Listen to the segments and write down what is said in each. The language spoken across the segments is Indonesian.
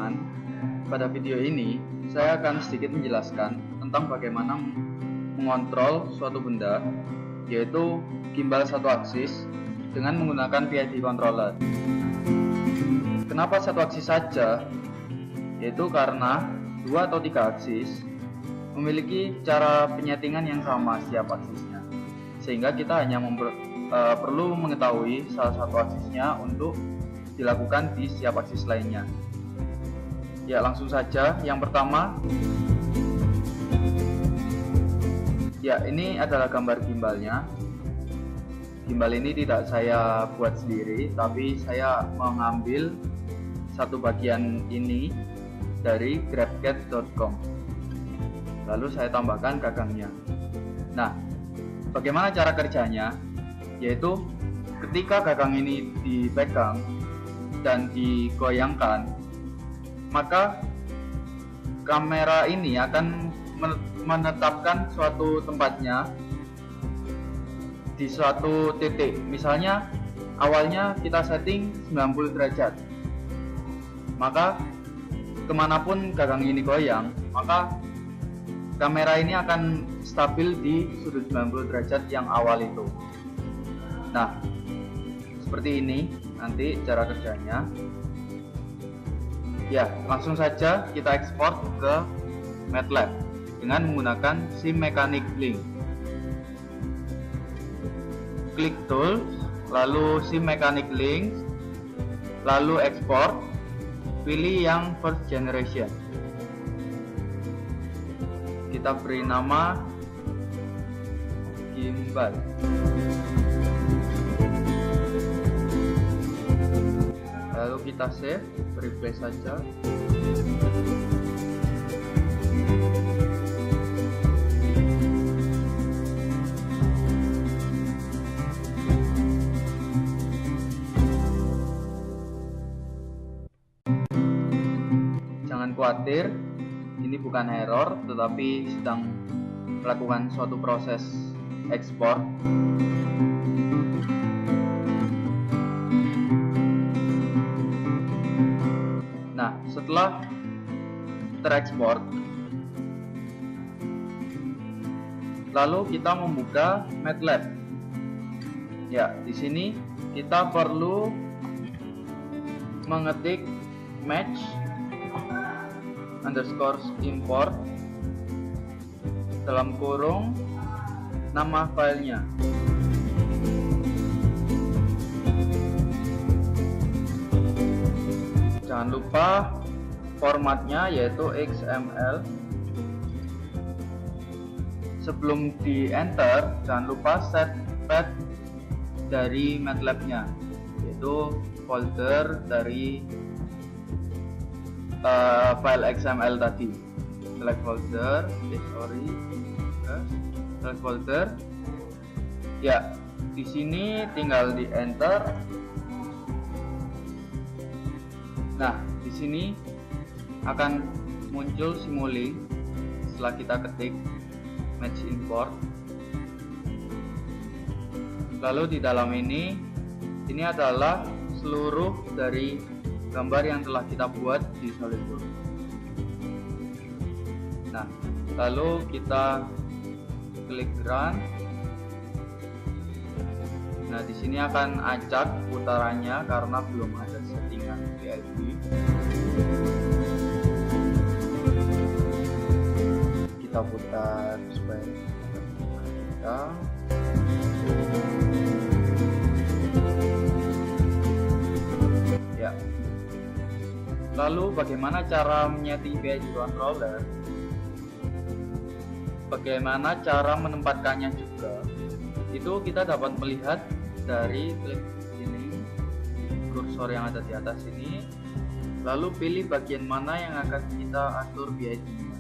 teman-teman, pada video ini saya akan sedikit menjelaskan tentang bagaimana mengontrol suatu benda, yaitu gimbal satu aksis dengan menggunakan PID controller. Kenapa satu aksis saja? Yaitu karena 2 atau 3 aksis memiliki cara penyetingan yang sama setiap aksisnya, sehingga kita hanya perlu mengetahui salah satu aksisnya untuk dilakukan di setiap aksis lainnya. Ya, langsung saja. Yang pertama, ya, ini adalah gambar gimbalnya. Gimbal ini tidak saya buat sendiri, tapi saya mengambil satu bagian ini dari grabcat.com. Lalu saya tambahkan gagangnya. Nah, bagaimana cara kerjanya? Yaitu ketika gagang ini dipegang dan digoyangkan, maka kamera ini akan menetapkan suatu tempatnya di suatu titik. Misalnya awalnya kita setting 90 derajat, maka kemanapun gagang ini goyang, maka kamera ini akan stabil di sudut 90 derajat yang awal itu. Nah, seperti ini nanti cara kerjanya. Ya, langsung saja kita ekspor ke MATLAB dengan menggunakan Sim Mechanic Link. Klik Tools, lalu Sim Mechanic Link, lalu ekspor. Pilih yang first generation. Kita beri nama gimbal. Lalu kita save, beri play saja. Jangan khawatir, ini bukan error, tetapi sedang melakukan suatu proses ekspor. Nah, setelah terekspor, lalu kita membuka MATLAB. Ya, di sini kita perlu mengetik match underscore import dalam kurung nama filenya. Jangan lupa formatnya yaitu XML. Sebelum di enter, jangan lupa set path dari MATLAB-nya, yaitu folder dari file XML tadi. Select folder, select folder. Ya, di sini tinggal di enter. Nah, di sini akan muncul Simulink setelah kita ketik match import. Lalu di dalam ini adalah seluruh dari gambar yang telah kita buat di SolidWorks. Nah, lalu kita klik run. Nah, di sini akan acak putarannya karena belum ada settingan PID. Kita putar supaya kita. Ya. Lalu bagaimana cara menyeting PID controller? Bagaimana cara menempatkannya juga? Itu kita dapat melihat dari klik ini, kursor yang ada di atas ini, lalu pilih bagian mana yang akan kita atur PID-nya.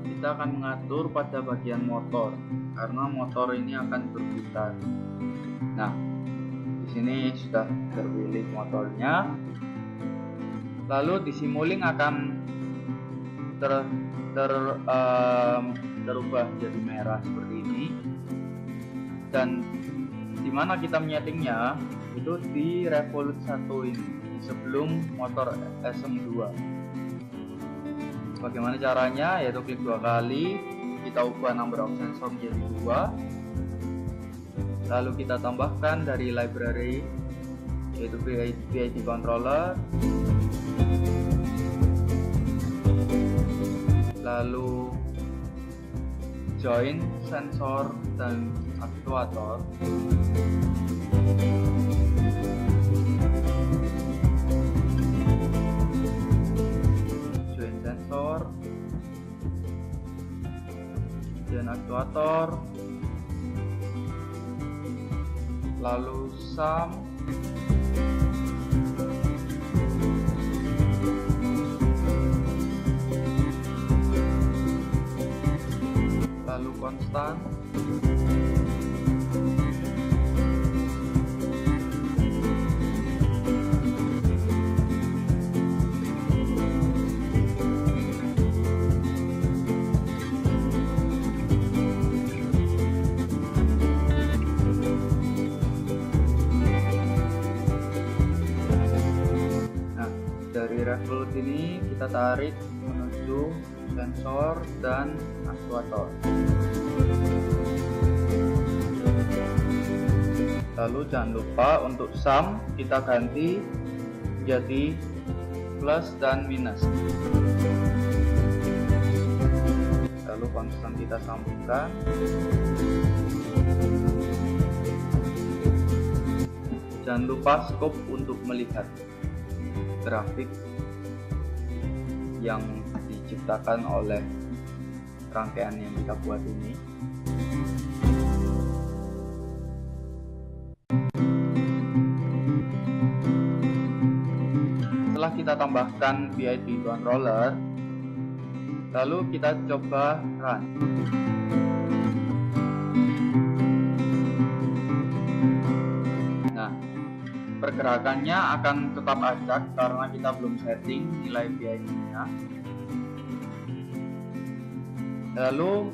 Kita akan mengatur pada bagian motor, karena motor ini akan berputar. Nah, di sini sudah terpilih motornya. Lalu di Simulink akan terubah jadi merah seperti ini. Dan dimana kita menyetingnya itu di Revolut 1 ini, sebelum motor SM2. Bagaimana caranya? Yaitu klik 2 kali, kita ubah number of sensor menjadi 2, lalu kita tambahkan dari library yaitu PID controller, lalu join sensor dan aktuator, join sensor dan aktuator, lalu sum, lalu konstan, dari Revolut ini kita tarik menuju sensor dan aktuator. Lalu jangan lupa untuk sum kita ganti jadi plus dan minus. Lalu konstan kita sambungkan. Jangan lupa scope untuk melihat grafik yang diciptakan oleh rangkaian yang kita buat ini. Setelah kita tambahkan PID controller, lalu kita coba run. Nah, pergerakannya akan tetap acak karena kita belum setting nilai PID-nya. Lalu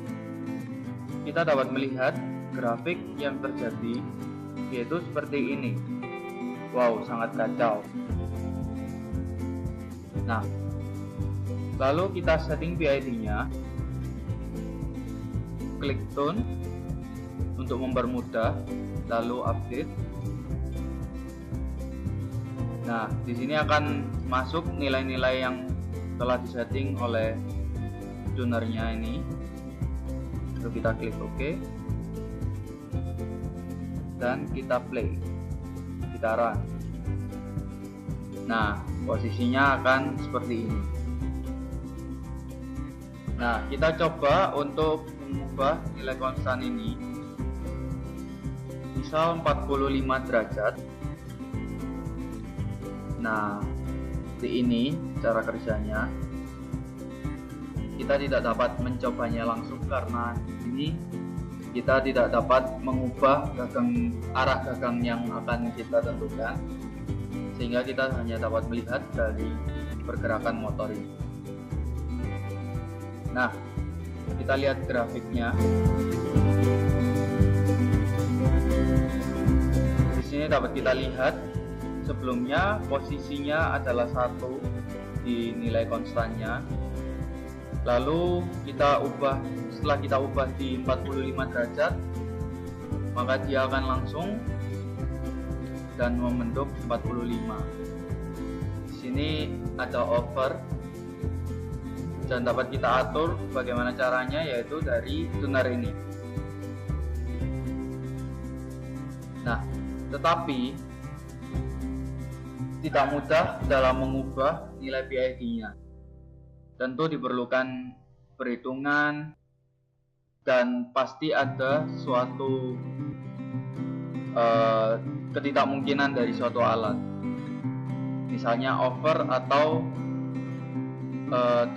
kita dapat melihat grafik yang terjadi, yaitu seperti ini. Wow, sangat kacau. Nah, lalu kita setting PID-nya, klik tune untuk mempermudah, lalu update. Nah, di sini akan masuk nilai-nilai yang telah disetting oleh tunernya ini. Lalu kita klik OK dan kita play, kita run. Nah, posisinya akan seperti ini. Nah, kita coba untuk mengubah nilai konstan ini, misal 45 derajat. Nah, seperti ini cara kerjanya. Kita tidak dapat mencobanya langsung karena ini kita tidak dapat mengubah arah gagang yang akan kita tentukan, sehingga kita hanya dapat melihat dari pergerakan motor ini. Nah, kita lihat grafiknya. Di sini dapat kita lihat sebelumnya posisinya adalah 1 di nilai konstannya. Lalu setelah kita ubah di 45 derajat, maka dia akan langsung dan membentuk 45. Di sini ada over dan dapat kita atur bagaimana caranya, yaitu dari tuner ini. Nah, tetapi tidak mudah dalam mengubah nilai PID-nya. Tentu diperlukan perhitungan dan pasti ada suatu ketidakmungkinan dari suatu alat, misalnya over atau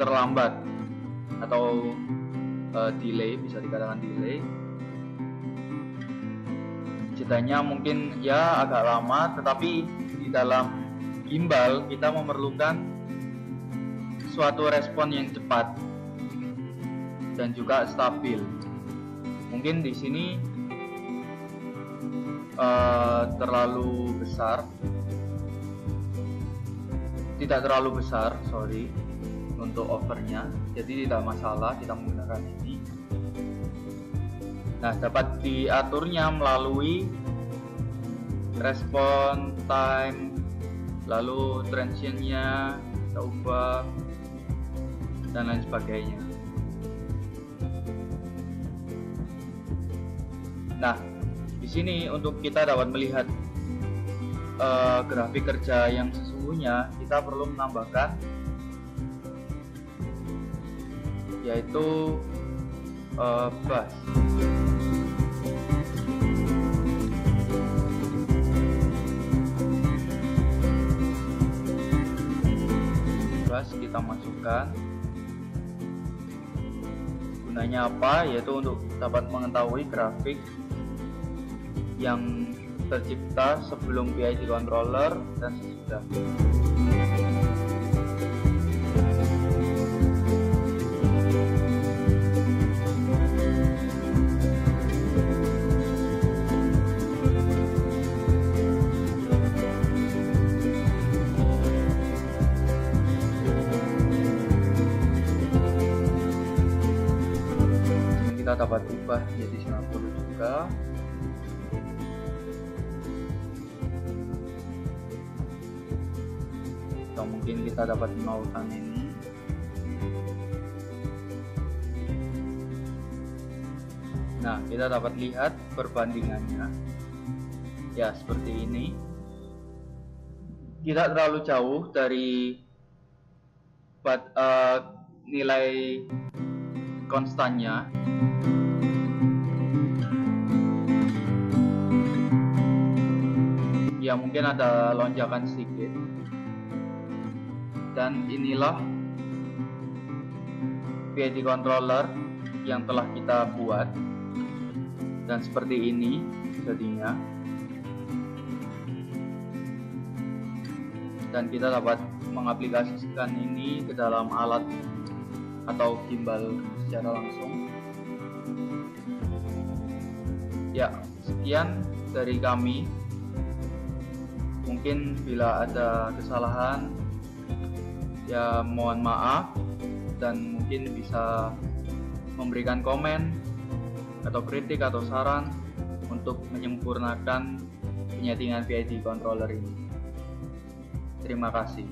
terlambat atau delay, bisa dikatakan delay. Jedanya mungkin ya agak lama, tetapi di dalam gimbal kita memerlukan suatu respon yang cepat dan juga stabil. Mungkin di sini terlalu besar, tidak terlalu besar, sorry, untuk overnya, jadi tidak masalah kita menggunakan ini. Nah, dapat diaturnya melalui respon time, lalu transitionnya kita ubah dan lain sebagainya. Nah, di sini untuk kita dapat melihat grafik kerja yang sesungguhnya, kita perlu menambahkan yaitu bus. Bus kita masukkan. Gunanya apa? Yaitu untuk dapat mengetahui grafik yang tercipta sebelum PID controller dan sesudah. Kita dapat ubah jadi 90 juga. Atau mungkin kita dapat menolkan ini. Nah, kita dapat lihat perbandingannya. Ya, seperti ini. Tidak terlalu jauh dari nilai konstannya. Ya, mungkin ada lonjakan sedikit. Dan inilah PID controller yang telah kita buat, dan seperti ini jadinya. Dan kita dapat mengaplikasikan ini ke dalam alat atau gimbal secara langsung. Ya, sekian dari kami. Mungkin bila ada kesalahan, ya mohon maaf, dan mungkin bisa memberikan komen atau kritik atau saran untuk menyempurnakan penyetingan PID controller ini. Terima kasih.